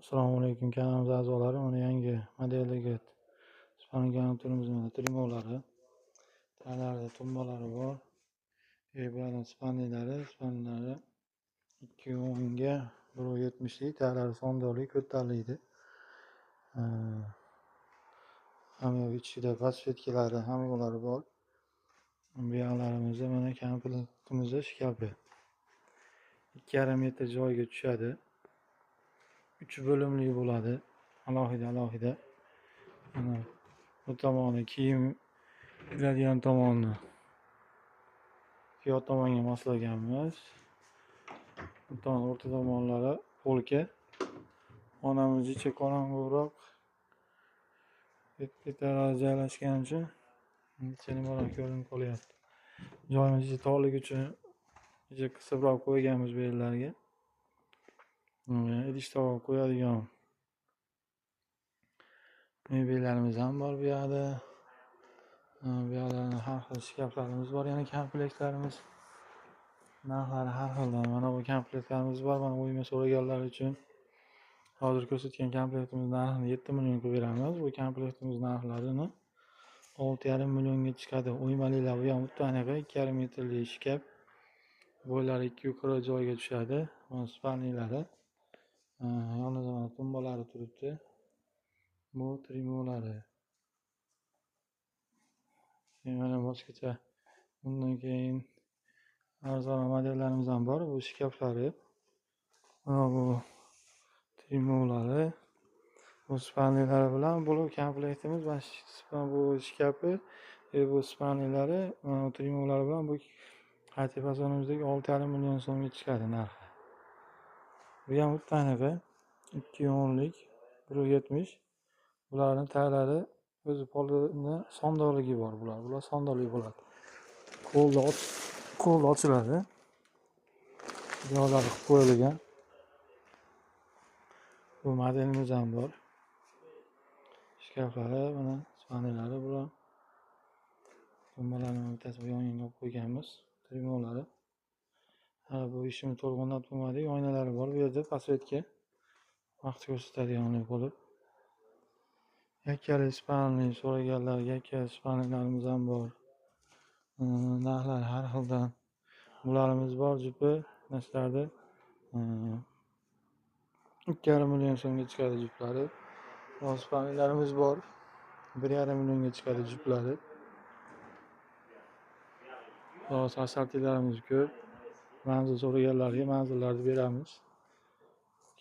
Assalomu alaykum kanalimiz a'zolari. Mana yangi modeldagi Spangan turimiz mana trimovlari, taglarida tumbalari bor. Bularning spanlilari 210 ga 170 lik, taglari sondali, ko'tariladi. Hamma ichida podsvetkalari, hammalari bor. Bu yoqlarimizda mana komplektimiz shkafi 2,5 metr joyga tushadi. 3 bo'limli bo'ladi. Alohida. Mana bu tomoni kiyim yuradigan tomonni yo tomonga moslaganmiz. Bu tomon o'rta tomonlari polka. Xonamiz ichi qorong'uroq. Betaraf joylashgani uchun nimaroq ko'rinib qolyapti. Joyimiz torligi uchun qisibroq qo'yganmiz bu yerlarga. Idish tovoq qo'yadigan mebellarimiz ham bor bu yoqda. Bu yoqda har xil shkaflarimiz bor, yana komplektlarimiz. Narxlari har xildan. Mana bu komplektlarimiz bor. Mana o'yma so'raganlar uchun hozir ko'rsatgan komplektimiz narxini 7 million qilib beramiz. Bu komplektimiz narxlarini 6,5 millionga chiqadi. O'ymalilar bu ham bittaniga 2,5 metrli shkaf. Bo'ylari 2 yuqori joyga tushadi. Mana spanlilari. Yonida mana tumbalari turibdi. Bu trimovlari. Mana boshqacha bundan keyin arzon modellarimiz ham bor. Bu shkaflari. Mana bu trimovlari. Bu spanlilari bilan bu komplektimiz bu shkafi bu spanlilari trimovlari bilan bu qayta fasonimizdagi 6,5 million so'mga chiqadi narxi. Bu ham bittaniga 210 lik 170. Bularning taglari o'zi polini sondoligi bor bular. Bular sondoli bo'ladi. Qo'lda ochiladi. Yo'llari qilib qo'yilgan. Bu modelimiz ham bor. Shkaflari mana spanlilari bular. Tumbalarni o'rtasiga yonga olib qo'yganmiz. Trimovlari. Bu ishimiz to'liq o'rnatib bo'lmadik. Oynalari bor. Bu yerda podsvetka vaqt ko'rsatadiganlik bo'lib. Yakkali spanli so'raganlar, yakkali spanlilarimiz ham bor. Narxlari har xildan. Bularimiz bor jupi narsalarda 2,5 million so'mga chiqadi juplari. Spanlilarimiz bor. 1,5 millionga chiqadi juplari. Assortilarimiz ko'p. Manzil so'raganlarga manzillarni beramiz.